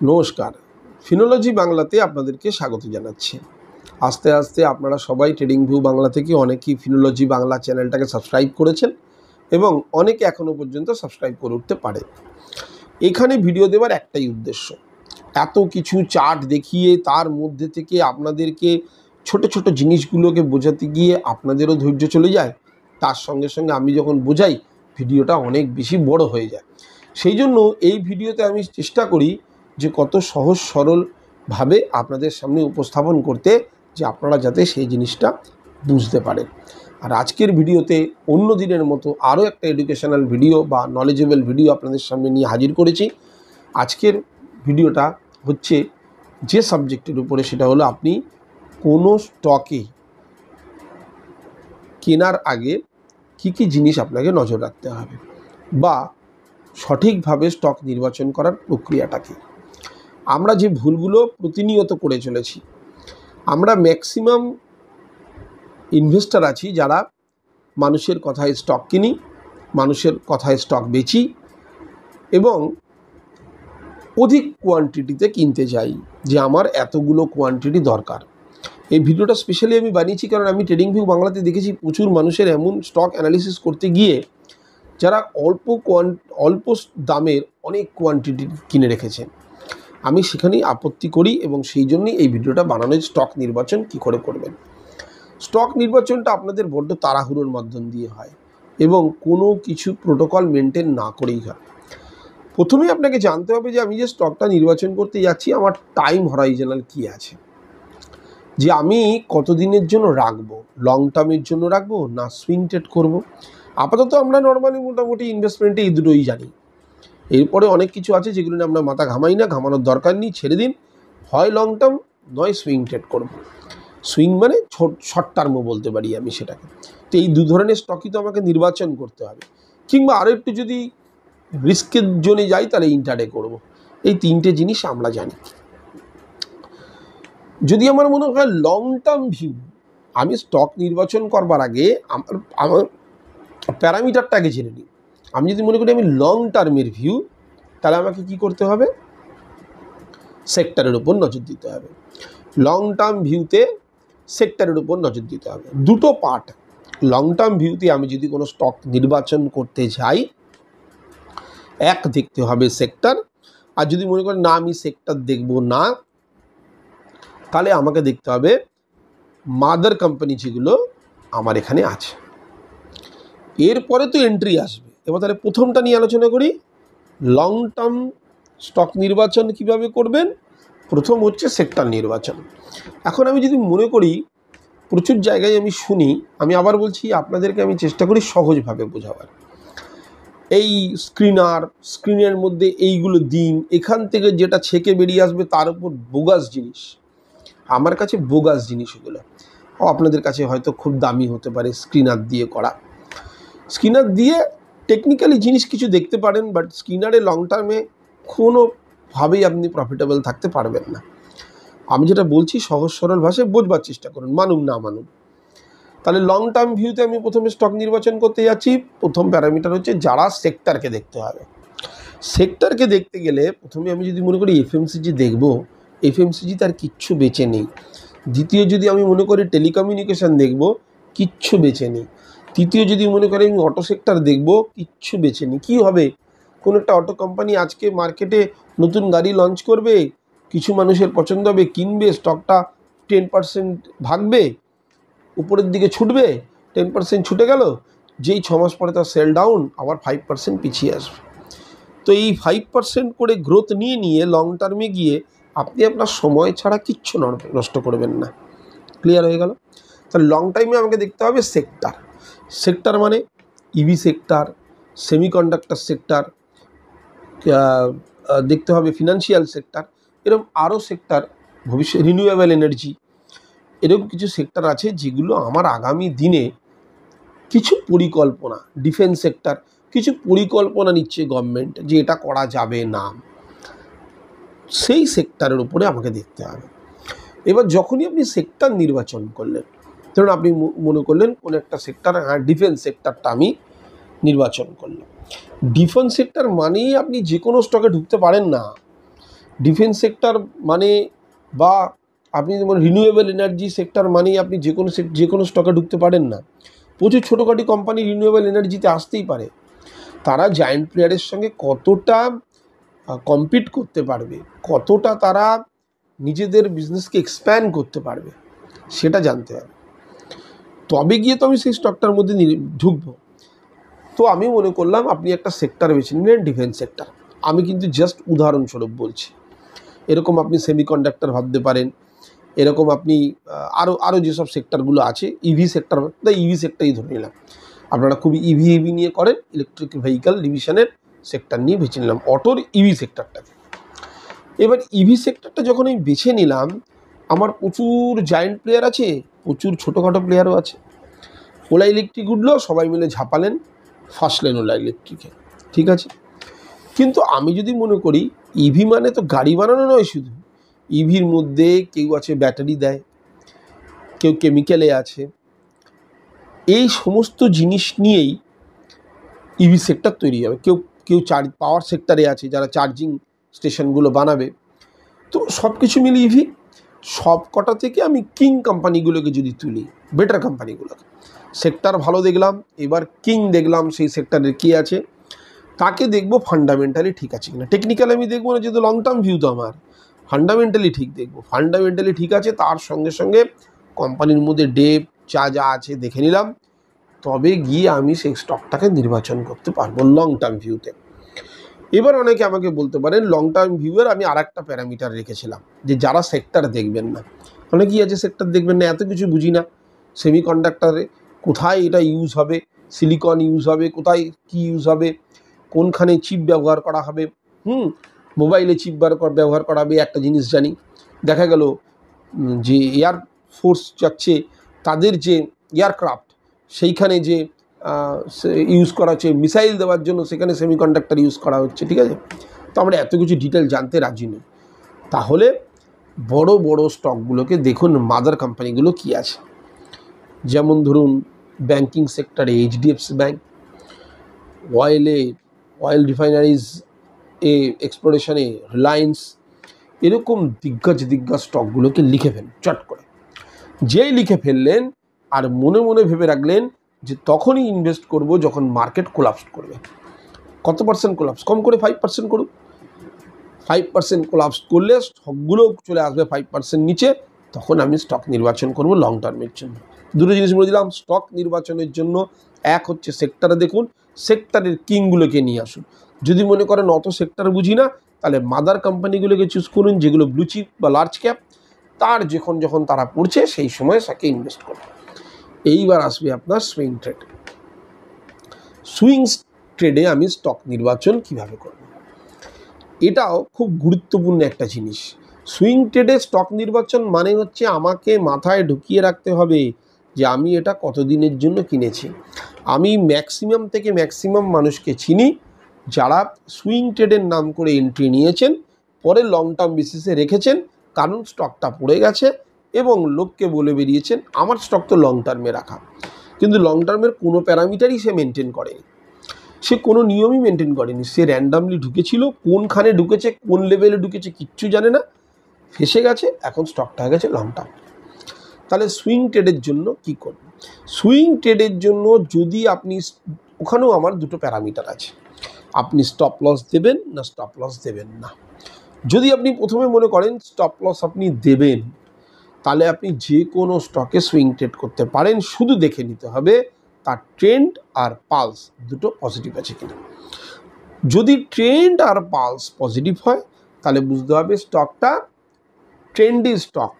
নমস্কার, ফিনোলজি বাংলাতে আপনাদেরকে স্বাগত জানাচ্ছি। আস্তে আস্তে আপনারা সবাই ট্রেডিং ভিউ বাংলা থেকে অনেকেই ফিনোলজি বাংলা চ্যানেলটাকে সাবস্ক্রাইব করেছেন এবং অনেকে এখনও পর্যন্ত সাবস্ক্রাইব করে উঠতে পারে। এখানে ভিডিও দেওয়ার একটাই উদ্দেশ্য, এত কিছু চার্ট দেখিয়ে তার মধ্যে থেকে আপনাদেরকে ছোট ছোট জিনিসগুলোকে বোঝাতে গিয়ে আপনাদেরও ধৈর্য চলে যায়, তার সঙ্গে সঙ্গে আমি যখন বোঝাই ভিডিওটা অনেক বেশি বড় হয়ে যায়। সেই জন্য এই ভিডিওতে আমি চেষ্টা করি যে কত সহজ সরলভাবে আপনাদের সামনে উপস্থাপন করতে, যে আপনারা যাতে সেই জিনিসটা বুঝতে পারেন। আর আজকের ভিডিওতে অন্য দিনের মতো আরও একটা এডুকেশনাল ভিডিও বা নলেজেবল ভিডিও আপনাদের সামনে নিয়ে হাজির করেছি। আজকের ভিডিওটা হচ্ছে যে সাবজেক্টের উপরে, সেটা হলো আপনি কোনো স্টকে কেনার আগে কী কী জিনিস আপনাকে নজর রাখতে হবে বা সঠিকভাবে স্টক নির্বাচন করার প্রক্রিয়াটা কী। আমরা যে ভুলগুলো প্রতিনিয়ত করে চলেছি, আমরা ম্যাক্সিমাম ইনভেস্টর আছি যারা মানুষের কথায় স্টক কিনি, মানুষের কথায় স্টক বেচি এবং অধিক কোয়ান্টিটিতে কিনতে যাই, যে আমার এতগুলো কোয়ান্টিটি দরকার। এই ভিডিওটা স্পেশালি আমি বানিয়েছি কারণ আমি ট্রেডিং ভিউ বাংলাতে দেখেছি প্রচুর মানুষের এমন স্টক অ্যানালিসিস করতে গিয়ে যারা অল্প দামের অনেক কোয়ান্টিটি কিনে রেখেছেন। আমি সেখানেই আপত্তি করি এবং সেই জন্যই এই ভিডিওটা বানানো। স্টক নির্বাচন কি করে করবেন। স্টক নির্বাচনটা আপনাদের বড্ড তাড়াহুড়োর মাধ্যম দিয়ে হয় এবং কোনো কিছু প্রোটোকল মেনটেন না করেই হয়। প্রথমেই আপনাকে জানতে হবে যে আমি যে স্টকটা নির্বাচন করতে যাচ্ছি আমার টাইম হরাইজনাল কী আছে, যে আমি কতদিনের জন্য রাখবো, লং টার্মের জন্য রাখবো না সুইং ট্রেড করবো। আপাতত আমরা নর্মালি মোটামুটি ইনভেস্টমেন্টে এই দুটোই জানি। এরপরে অনেক কিছু আছে যেগুলো নিয়ে আমরা মাথা ঘামাই না, ঘামানোর দরকার নেই, ছেড়ে দিন। হয় লং টার্ম নয় সুইং ট্রেড করবো। সুইং মানে শর্ট টার্মও বলতে পারি আমি সেটাকে। তো এই দু ধরনের স্টকই তো আমাকে নির্বাচন করতে হবে, কিংবা আরও একটু যদি রিস্কের জোনে যাই তাহলে ইন্টারডে করব। এই তিনটে জিনিস আমরা জানি। যদি আমার মনে হয় লং টার্ম ভিউ, আমি স্টক নির্বাচন করবার আগে আমার প্যারামিটারটা আগে জেনে নিই। আমি যদি মনে করি আমি লং টার্মের ভিউ, তাহলে আমাকে কি করতে হবে, সেক্টরের উপর নজর দিতে হবে। লং টার্ম ভিউতে সেক্টরের উপর নজর দিতে হবে। দুটো পার্ট। লং টার্ম ভিউতে আমি যদি কোনো স্টক নির্বাচন করতে যাই, এক দেখতে হবে সেক্টর, আর যদি মনে করেন না আমি সেক্টর দেখব না, তাহলে আমাকে দেখতে হবে মাদার কোম্পানি যেগুলো আমার এখানে আছে। এরপরে তো এন্ট্রি আসবে। এবার তাহলে প্রথমটা নিয়ে আলোচনা করি, লং টার্ম স্টক নির্বাচন কিভাবে করবেন। প্রথম হচ্ছে সেক্টর নির্বাচন। এখন আমি যদি মনে করি, প্রচুর জায়গায় আমি শুনি, আমি আবার বলছি আপনাদেরকে আমি চেষ্টা করি সহজভাবে বোঝাবার। এই স্ক্রিনের মধ্যে এইগুলো দিন, এখান থেকে যেটা ছেঁকে বেরিয়ে আসবে তার উপর বোগাস জিনিস। আমার কাছে বোগাস জিনিস এগুলো, আপনাদের কাছে হয়তো খুব দামি হতে পারে স্ক্রিনার দিয়ে করা। স্ক্রিনার দিয়ে টেকনিক্যালি জিনিস কিছু দেখতে পারেন, বাট স্ক্রিনারে লং টার্মে কোনোভাবেই আপনি প্রফিটেবল থাকতে পারবেন না। আমি যেটা বলছি সহজ সরল ভাষায় বোঝবার চেষ্টা করুন, মানুন না মানুন। তাহলে লং টার্ম ভিউতে আমি প্রথমে স্টক নির্বাচন করতে যাচ্ছি। প্রথম প্যারামিটার হচ্ছে যারা সেক্টরকে দেখতে হবে। সেক্টরকে দেখতে গেলে প্রথমে আমি যদি মনে করি এফএমসিজি দেখব, এফএমসিজি তার কিচ্ছু বেঁচে নেই। দ্বিতীয় যদি আমি মনে করি টেলিকমিউনিকেশান দেখব, কিচ্ছু বেঁচে নেই। তৃতীয় যদি মনে করি আমি অটো সেক্টর দেখব, কিচ্ছু বেঁচে নেই। কী হবে, কোনো একটা অটো কোম্পানি আজকে মার্কেটে নতুন গাড়ি লঞ্চ করবে, কিছু মানুষের পছন্দ হবে, কিনবে, স্টকটা 10% ভাগবে, উপরের দিকে ছুটবে, 10% ছুটে গেল, যেই 6 মাস পরে তার সেল ডাউন, আবার 5% পিছিয়ে আসবে। তো এই 5% করে গ্রোথ নিয়ে নিয়ে লং টার্মে গিয়ে আপনি আপনার সময় ছাড়া কিচ্ছু নষ্ট করবেন না। ক্লিয়ার হয়ে গেল? তাহলে লং টাইমে আমাকে দেখতে হবে সেক্টর। সেক্টর মানে ইভি সেক্টর, সেমিকন্ডাক্টর সেক্টর, দেখতে হবে ফিনান্সিয়াল সেক্টর, এরকম আরও সেক্টর, ভবিষ্যৎ রিনিউয়েবল এনার্জি, এরকম কিছু সেক্টর আছে যেগুলো আমার আগামী দিনে কিছু পরিকল্পনা, ডিফেন্স সেক্টর, কিছু পরিকল্পনা নিচ্ছে গভর্নমেন্ট যে এটা করা যাবে না, সেই সেক্টরের উপরে আমাকে দেখতে হবে। এবার যখনই আপনি সেক্টর নির্বাচন করলেন, ধরুন আপনি মনে করলেন কোন একটা সেক্টর, ডিফেন্স সেক্টরটা আমি নির্বাচন করলাম। ডিফেন্স সেক্টর মানেই আপনি যে কোনো স্টকে ঢুকতে পারেন না। ডিফেন্স সেক্টর মানে বা আপনি যেমন রিনিউয়েবল এনার্জি সেক্টর মানেই আপনি যে কোনো স্টকে ঢুকতে পারেন না। প্রচুর ছোটোখাটো কোম্পানি রিনিউয়েবল এনার্জিতে আসতেই পারে। তারা জায়ান্ট প্লেয়ারের সঙ্গে কতটা কম্পিট করতে পারবে, কতটা তারা নিজেদের বিজনেসকে এক্সপ্যান্ড করতে পারবে, সেটা জানতে হবে। তবে গিয়ে তো আমি সেই স্টকটার মধ্যে ঢুকবো। তো আমি মনে করলাম আপনি একটা সেক্টর বেছে নিলেন, ডিফেন্স সেক্টর। আমি কিন্তু জাস্ট উদাহরণস্বরূপ বলছি। এরকম আপনি সেমিকন্ডাক্টর ভাবতে পারেন, এরকম আপনি আরও যেসব সেক্টরগুলো আছে, ইভি সেক্টর, ইভি সেক্টরই ধরে নিলাম। আপনারা খুবই ইভি নিয়ে করেন, ইলেকট্রিক ভেহিক্যাল ডিভিশনের সেক্টর নিয়ে বেছে নিলাম অটোর ইভি সেক্টরটাকে। এবার ইভি সেক্টরটা যখন আমি বেছে নিলাম, আমার প্রচুর জায়েন্ট প্লেয়ার আছে, প্রচুর ছোটোখাটো প্লেয়ারও আছে। ওলা ইলেকট্রিক উঠলো, সবাই মিলে ঝাঁপালেন, ফার্স্ট ওলা ইলেকট্রিকে, ঠিক আছে। কিন্তু আমি যদি মনে করি ইভি মানে তো গাড়ি বানানো নয় শুধু, ইভির মধ্যে কেউ আছে ব্যাটারি দেয়, কেউ কেমিক্যালে আছে, এই সমস্ত জিনিস নিয়েই ইভি সেক্টর তৈরি হবে। কেউ কেউ পাওয়ার সেক্টরে আছে, যারা চার্জিং স্টেশনগুলো বানাবে। তো সব কিছু মিলে ইভি। সব কটা থেকে আমি কিং কোম্পানিগুলোকে যদি তুলি, বেটার কোম্পানিগুলোকে, সেক্টর ভালো দেখলাম, এবার কিং দেখলাম সেই সেক্টরের কী আছে, তাকে দেখবো ফান্ডামেন্টালি ঠিক আছে কিনা। টেকনিক্যাল আমি দেখবো না, যেহেতু লং টার্ম ভিউ তো আমার, ফান্ডামেন্টালি ঠিক দেখবো। ফান্ডামেন্টালি ঠিক আছে, তার সঙ্গে সঙ্গে কোম্পানির মধ্যে ডেপ যা আছে দেখে নিলাম, তবে গিয়ে আমি সেই স্টকটাকে নির্বাচন করতে পারবো লং টার্ম ভিউতে। এবার অনেকে আমাকে বলতে পারেন লং টার্ম ভিউয়ের আমি আর একটা প্যারামিটার রেখেছিলাম, যে যারা সেক্টর দেখবেন না। অনেকেই আছে সেক্টর দেখবেন না, এত কিছু বুঝি না, সেমিকন্ডাক্টরে কোথায় এটা ইউজ হবে, সিলিকন ইউজ হবে, কোথায় কি ইউজ হবে, কোনখানে চিপ ব্যবহার করা হবে, মোবাইলে চিপ ব্যবহার করা হবে, একটা জিনিস জানি। দেখা গেল যে এয়ারফোর্স যাচ্ছে, তাদের যে এয়ারক্রাফট, সেইখানে যে ইউজ করা হচ্ছে মিসাইল দেওয়ার জন্য, সেখানে সেমিকন্ডাক্টর ইউজ করা হচ্ছে, ঠিক আছে। তো আমরা এত কিছু ডিটেল জানতে রাজি নই। তাহলে বড় বড় স্টকগুলোকে দেখুন, মাদার কোম্পানিগুলো কী আছে। যেমন ধরুন ব্যাংকিং সেক্টরে এইচডিএফসি ব্যাংক, অয়েল রিফাইনারিজ এক্সপ্লোরেশনে রিলায়েন্স, এরকম দিগ্গজ স্টকগুলোকে লিখে ফেলেন চট করে। যেই লিখে ফেললেন আর মনে মনে ভেবে রাখলেন যে তখনই ইনভেস্ট করব যখন মার্কেট কোলাপস করবে। কত পার্সেন্ট কোলাপস? কম করে 5% করুক। 5% কোলাপস করলে সবগুলো চলে আসবে 5% নিচে, তখন আমি স্টক নির্বাচন করব লং টার্মের জন্য। দুটো জিনিস বলে দিলাম স্টক নির্বাচনের জন্য। এক হচ্ছে সেক্টরে দেখুন, সেক্টরের কিংগুলোকে নিয়ে আসুন। যদি মনে করেন অত সেক্টর বুঝি না, তাহলে মাদার কোম্পানিগুলোকে চুজ করুন, যেগুলো ব্লু চিপ বা লার্জ ক্যাপ, তার যখন তারা পড়ছে সেই সময় তাকে ইনভেস্ট করুন। এইবার আসবে আপনার সুইং ট্রেড। সুইং ট্রেডে আমি স্টক নির্বাচন কিভাবে করব, এটাও খুব গুরুত্বপূর্ণ একটা জিনিস। সুইং ট্রেডে স্টক নির্বাচন মানে হচ্ছে আমাকে মাথায় ঢুকিয়ে রাখতে হবে যে আমি এটা কতদিনের জন্য কিনেছি। আমি ম্যাক্সিমাম থেকে ম্যাক্সিমাম মানুষকে চিনি যারা সুইং ট্রেডের নাম করে এন্ট্রি নিয়েছেন, পরে লং টার্ম বেসিসে রেখেছেন, কারণ স্টকটা পড়ে গেছে এবং লোককে বলে বেরিয়েছেন আমার স্টক তো লং টার্মে রাখা। কিন্তু লং টার্মের কোনো প্যারামিটারই সে মেনটেন করেনি, সে কোনো নিয়মই মেনটেন করেনি। সে র্যান্ডামলি ঢুকেছিল, কোনখানে ঢুকেছে, কোন লেভেলে ঢুকেছে কিচ্ছু জানে না, ফেসে গেছে, এখন স্টকটা হয়ে গেছে লং টার্ম। তাহলে সুইং ট্রেডের জন্য কি করব? সুইং ট্রেডের জন্য যদি আপনি, ওখানেও আমার দুটো প্যারামিটার আছে, আপনি স্টপ লস দেবেন না স্টপ লস দেবেন না। যদি আপনি প্রথমে মনে করেন স্টপ লস আপনি দেবেন, তাহলে আপনি যে কোনো স্টকে সুইং ট্রেড করতে পারেন, শুধু দেখে নিতে হবে তার ট্রেন্ড আর পালস দুটো পজিটিভ আছে কিনা। যদি ট্রেন্ড আর পালস পজিটিভ হয়, তাহলে বুঝতে হবে স্টকটা ট্রেন্ডি স্টক।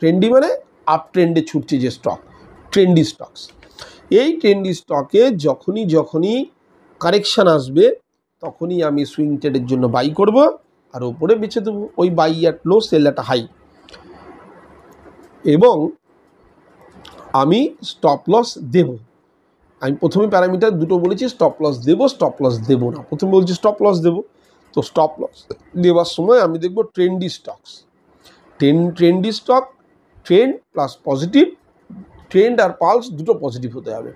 ট্রেন্ডি মানে আপ ট্রেন্ডে ছুটছে যে স্টক, ট্রেন্ডি স্টকস। এই ট্রেন্ডি স্টকে যখনই কারেকশান আসবে, তখনই আমি সুইং ট্রেডের জন্য বাই করব আর ওপরে বেছে দেবো। ওই buy at low, sell at high. এবং আমি স্টপ লস দেব। আমি প্রথমে প্যারামিটার দুটো বলেছি, স্টপ লস দেবো, স্টপ লস দেবো না। প্রথমে বলছি স্টপ লস দেবো, তো স্টপ লস দেওয়ার সময় আমি দেখব trendy stocks. Trendy stock, trend plus positive, trend আর পালস দুটো পজিটিভ হতে হবে,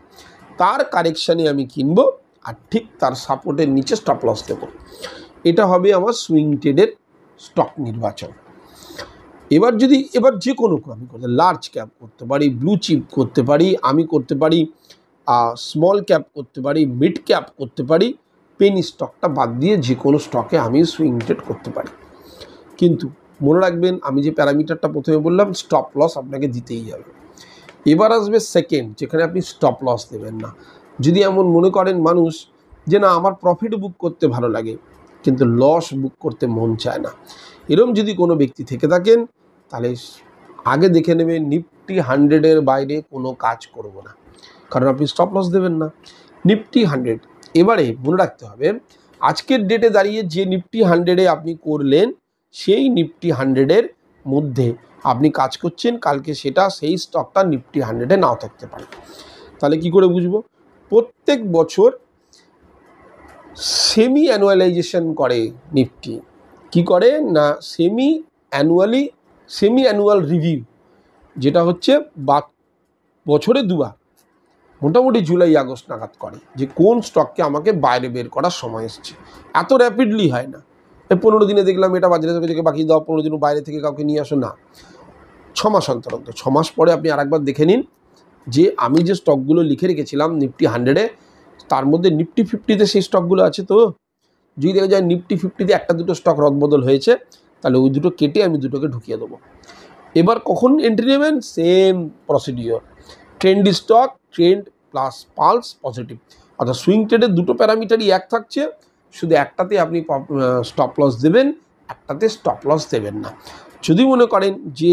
তার কারেকশানে আমি কিনবো আর ঠিক তার সাপোর্টের নিচে স্টপ লস দেবো। এটা হবে আমার সুইং ট্রেডের স্টক নির্বাচন। এবার যে কোনো আমি করতে লার্জ ক্যাপ করতে পারি, ব্লু চিপ করতে পারি, আমি করতে পারি স্মল ক্যাপ করতে পারি, মিড ক্যাপ করতে পারি, পেনি স্টকটা বাদ দিয়ে যে কোনো স্টকে আমি সুইং ট্রেড করতে পারি। কিন্তু মনে রাখবেন, আমি যে প্যারামিটারটা প্রথমে বললাম, স্টপ লস আপনাকে দিতেই হবে। এবার আসবে সেকেন্ড, যেখানে আপনি স্টপ লস দেবেন না। যদি এমন মনে করেন মানুষ যে না আমার প্রফিট বুক করতে ভালো লাগে কিন্তু লস বুক করতে মন চায় না, এরকম যদি কোনো ব্যক্তি থেকে থাকেন, তাহলে আগে দেখে নেবেন নিফটি 100-এর বাইরে কোনো কাজ করব না, কারণ আপনি স্টপ লস দেবেন না। নিফটি 100 এবারে মনে রাখতে হবে, আজকের ডেটে দাঁড়িয়ে যে নিফটি 100-এ আপনি করলেন, সেই নিফটি 100-এর মধ্যে আপনি কাজ করছেন, কালকে সেই স্টকটা নিফটি 100-এ নাও থাকতে পারে। তাহলে কি করে বুঝবো? প্রত্যেক বছর সেমি অ্যানুয়ালাইজেশন করে নিফটি। কি করে না, সেমি অ্যানুয়াল রিভিউ, যেটা হচ্ছে বছরে দুবার, মোটামুটি জুলাই আগস্ট নাগাদ করে, যে কোন স্টককে আমাকে বাইরে বের করার সময় এসছে। এত র্যাপিডলি হয় না, 15 দিনে দেখলাম এটা বাজারে থেকে বাকি দাও, 15 দিন বাইরে থেকে কাউকে নিয়ে আসো না, 6 মাস অন্তর 6 মাস পরে আপনি আরেকবার দেখে নিন যে আমি যে স্টকগুলো লিখে রেখেছিলাম নিফটি 100-এ, তার মধ্যে নিফটি 50-তে সেই স্টকগুলো আছে। তো যদি দেখা যায় নিফটি 50-তে একটা দুটো স্টক রদবদল হয়েছে, তাহলে ওই দুটো কেটে আমি দুটোকে ঢুকিয়ে দেবো। এবার কখন এন্ট্রি নেবেন? Same procedure, trendy stock, trend plus pulse positive, অর্থাৎ সুইং ট্রেডের দুটো প্যারামিটারই এক থাকছে, শুধু একটাতে আপনি স্টপ লস দেবেন, একটাতে স্টপ লস দেবেন না। যদি মনে করেন যে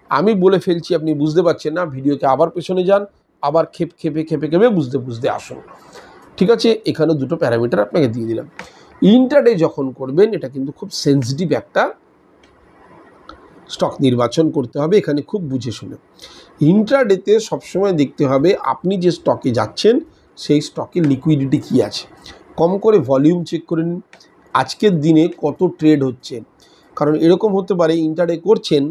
আমি বলে ফেলছি আপনি বুঝতে পারছেন না, ভিডিওকে আবার পেছনে যান, আবার খেপে বুঝতে আসুন। ঠিক আছে, এখানে দুটো প্যারামিটার আপনাকে দিয়ে দিলাম। ইন্টারডে যখন করবেন, এটা কিন্তু খুব সেন্সিটিভ একটা স্টক নির্বাচন করতে হবে, এখানে খুব বুঝে শুনে। ইন্ট্রাডেতে সবসময় দেখতে হবে আপনি যে স্টকে যাচ্ছেন সেই স্টকে লিকুইডিটি কী আছে, কম করে ভলিউম চেক করে নিন, আজকের দিনে কত ট্রেড হচ্ছে। কারণ এরকম হতে পারে ইন্ট্রাডে করছেন,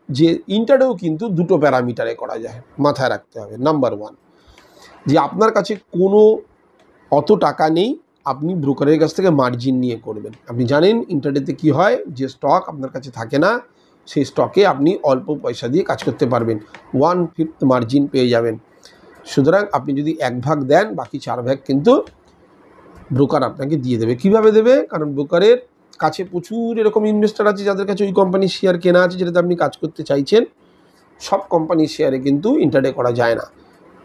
যে ইন্ট্রাডেও কিন্তু দুটো প্যারামিটারে করা যায়, মাথায় রাখতে হবে। নাম্বার 1, যে আপনার কাছে কোনো অত টাকা নেই, আপনি ব্রোকারের কাছ থেকে মার্জিন নিয়ে করবেন। আপনি জানেন ইন্ট্রাডেতে কী হয়, যে স্টক আপনার কাছে থাকে না, সেই স্টকে আপনি অল্প পয়সা দিয়ে কাজ করতে পারবেন, 1/5 মার্জিন পেয়ে যাবেন। সুতরাং আপনি যদি 1 ভাগ দেন, বাকি 4 ভাগ কিন্তু ব্রোকার আপনাকে দিয়ে দেবে। কিভাবে দেবে? কারণ ব্রোকারের কাছে প্রচুর এরকম ইনভেস্টার আছে যাদের কাছে ওই কোম্পানির শেয়ার কেনা আছে, যেটাতে আপনি কাজ করতে চাইছেন। সব কোম্পানির শেয়ারে কিন্তু ইন্টারডে করা যায় না।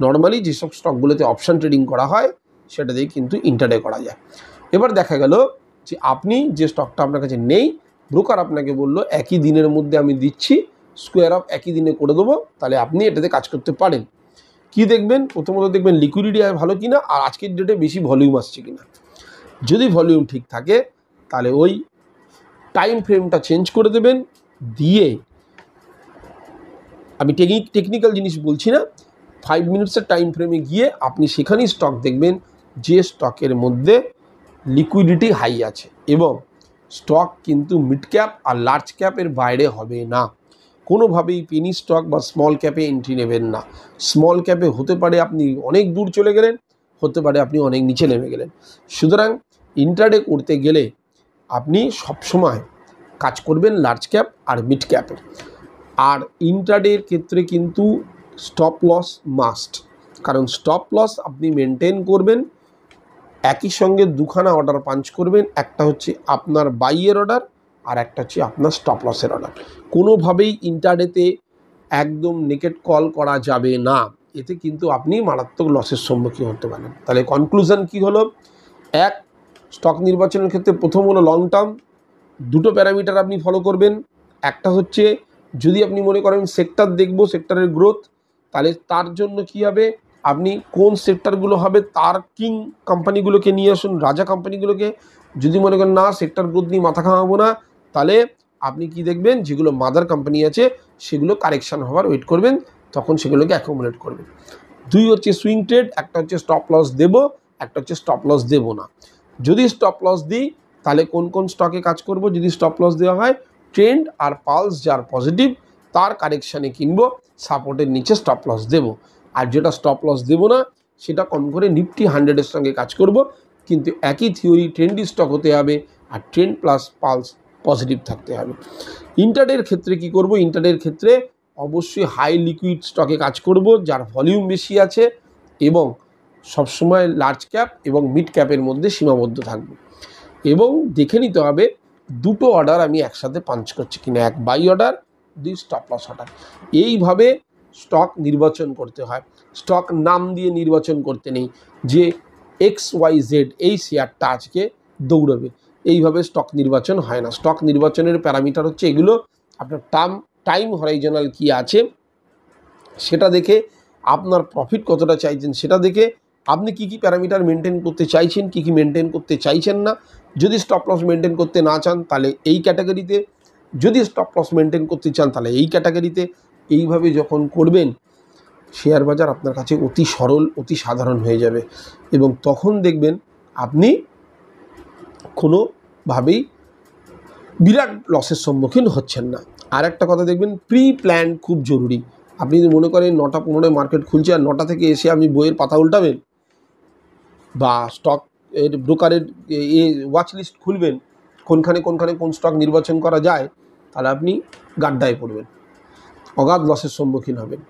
নর্মালি যেসব স্টকগুলোতে অপশান ট্রেডিং করা হয়, সেটা দিয়ে কিন্তু ইন্টারডে করা যায়। এবার দেখা গেল যে আপনি যে স্টকটা আপনার কাছে নেই, ব্রোকার আপনাকে বলল একই দিনের মধ্যে আমি দিচ্ছি, স্কোয়ার অফ একই দিনে করে দেবো, তাহলে আপনি এটাতে কাজ করতে পারেন। কি দেখবেন? প্রথমত দেখবেন লিকুইডিটি ভালো কিনা, আর আজকের ডেটে বেশি ভলিউম আসছে কিনা। যদি ভলিউম ঠিক থাকে, তাহলে ওই টাইম ফ্রেমটা চেঞ্জ করে দেবেন, দিয়ে আমি টেকনিক্যাল জিনিস বলছি না, 5 মিনিটসের টাইম ফ্রেমে গিয়ে আপনি সেখানেই স্টক দেখবেন যে স্টকের মধ্যে লিকুইডিটি হাই আছে, এবং স্টক কিন্তু মিড ক্যাপ আর লার্জ ক্যাপের বাইরে হবে না। কোনোভাবেই পেনি স্টক বা স্মল ক্যাপে এন্ট্রি নেবেন না। স্মল ক্যাপে হতে পারে আপনি অনেক দূর চলে গেলেন, হতে পারে আপনি অনেক নিচে নেমে গেলেন। সুতরাং ইন্ট্রাডে করতে গেলে আপনি সবসময় কাজ করবেন লার্জ ক্যাপ আর মিড ক্যাপের। আর ইন্ট্রাডের ক্ষেত্রে কিন্তু স্টপ লস মাস্ট, কারণ স্টপ লস আপনি মেনটেন করবেন, একই সঙ্গে দুখানা অর্ডার পাঞ্চ করবেন, একটা হচ্ছে আপনার বাইয়ের অর্ডার, আর একটা হচ্ছে আপনার স্টপ লসের অর্ডার। কোনোভাবেই ইন্টারডেতে একদম নেকেড কল করা যাবে না, এতে কিন্তু আপনি মারাত্মক লসের সম্মুখীন হতে পারেন। তাহলে কনক্লুশন কি হলো? এক, স্টক নির্বাচনের ক্ষেত্রে প্রথম হলো লং টার্ম, দুটো প্যারামিটার আপনি ফলো করবেন। একটা হচ্ছে যদি আপনি মনে করেন সেক্টর দেখব, সেক্টরের গ্রোথ, তাহলে তার জন্য কি হবে, আপনি কোন সেক্টরগুলো হবে তার কিং কোম্পানিগুলোকে নিয়ে আসুন, রাজা কোম্পানিগুলোকে। যদি মনে করেন না সেক্টর গ্রোথ নিয়ে মাথা ঘামাবো না, তাহলে আপনি কি দেখবেন, যেগুলো মাদার কোম্পানি আছে সেগুলো কারেকশান হওয়ার ওয়েট করবেন, তখন সেগুলোকে অ্যাকোমোডেট করবেন। 2 হচ্ছে সুইং ট্রেড, একটা হচ্ছে স্টপ লস দেবো, একটা হচ্ছে স্টপ লস দেবো না। যদি স্টপ লস দিই, তাহলে কোন কোন স্টকে কাজ করব? যদি স্টপ লস দেওয়া হয়, ট্রেন্ড আর পালস যার পজিটিভ তার কারেকশানে কিনবো, সাপোর্টের নিচে স্টপ লস দেবো। আর যেটা স্টপ লস দেবো না, সেটা কম করে নিফটি 100-এর সঙ্গে কাজ করব। কিন্তু একই থিওরি, ট্রেন্ডি স্টক হতে হবে, আর ট্রেন্ড প্লাস পালস পজিটিভ থাকতে হবে। ইন্টারডের ক্ষেত্রে কি করব? ইন্টারডের ক্ষেত্রে অবশ্যই হাই লিকুইড স্টকে কাজ করব, যার ভলিউম বেশি আছে এবং সবসময় লার্জ ক্যাপ এবং মিড ক্যাপের মধ্যে সীমাবদ্ধ থাকব। এবং দেখে নিতে হবে দুটো অর্ডার আমি একসাথে পাঞ্চ করছি কিনা, এক বাই অর্ডার, দুই স্টপ লস অর্ডার। এইভাবে স্টক নির্বাচন করতে হয়। স্টক নাম দিয়ে নির্বাচন করতে নেই যে XYZ এই শেয়ারটা আজকে দৌড়বে, এইভাবে স্টক নির্বাচন হয় না। স্টক নির্বাচনের প্যারামিটার হচ্ছে এগুলো, আপনার টাইম হরাইজনাল কি আছে সেটা দেখে, আপনার প্রফিট কতটা চাইছেন সেটা দেখে, আপনি কি কি প্যারামিটার মেনটেন করতে চাইছেন, কি কি মেনটেন করতে চাইছেন না। যদি স্টপ লস মেনটেন করতে না চান তাহলে এই ক্যাটাগরিতে, যদি স্টপ লস মেনটেন করতে চান তাহলে এই ক্যাটাগরিতে। এইভাবে যখন করবেন শেয়ার বাজার আপনার কাছে অতি সরল, অতি সাধারণ হয়ে যাবে এবং তখন দেখবেন আপনি কোনোভাবেই বিরাট লসের সম্মুখীন হচ্ছেন না। আর একটা কথা দেখবেন, প্রি প্ল্যান খুব জরুরি। আপনি যদি মনে করেন 9টা-15 মার্কেট খুলছে আর 9টা থেকে এসে আপনি বইয়ের পাতা উল্টাবেন বা স্টক এর ব্রোকারের ওয়াচ লিস্ট খুলবেন কোনখানে কোন স্টক নির্বাচন করা যায়, তাহলে আপনি গাড্ডায় পড়বেন, অগাধ লসের সম্মুখীন হবেন।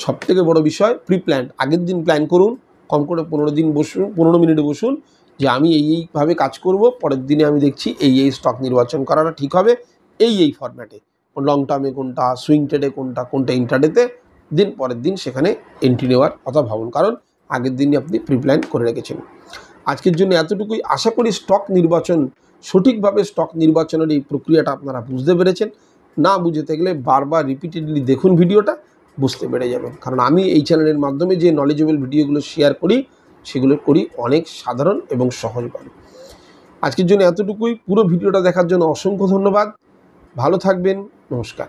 সবথেকে বড় বিষয় প্রি প্ল্যান। আগের দিন প্ল্যান করুন, কম করে 15 মিনিটে বসুন যে আমি এইভাবে কাজ করব, পরের দিনে আমি দেখছি এই স্টক নির্বাচন করাটা ঠিক হবে এই ফরম্যাটে, লং টার্মে কোনটা, সুইং ট্রেডে কোনটা ইন্ট্রাডেতে, দিন পরের দিন সেখানে এন্ট্রি নেওয়ার কথা ভাবুন, কারণ আগের দিনই আপনি প্রি প্ল্যান করে রেখেছেন। আজকের জন্য এতটুকুই। আশা করি স্টক নির্বাচন, সঠিকভাবে স্টক নির্বাচনের এই প্রক্রিয়াটা আপনারা বুঝতে পেরেছেন। না বুঝে থাকলে বারবার রিপিটেডলি দেখুন ভিডিওটা, বুঝতে পেরে যাবেন। কারণ আমি এই চ্যানেলের মাধ্যমে যে নলেজেবল ভিডিওগুলো শেয়ার করি সেগুলো করি অনেক সাধারণ এবং সহজভাবে। আজকের জন্য এতটুকুই। পুরো ভিডিওটা দেখার জন্য অসংখ্য ধন্যবাদ। ভালো থাকবেন। নমস্কার।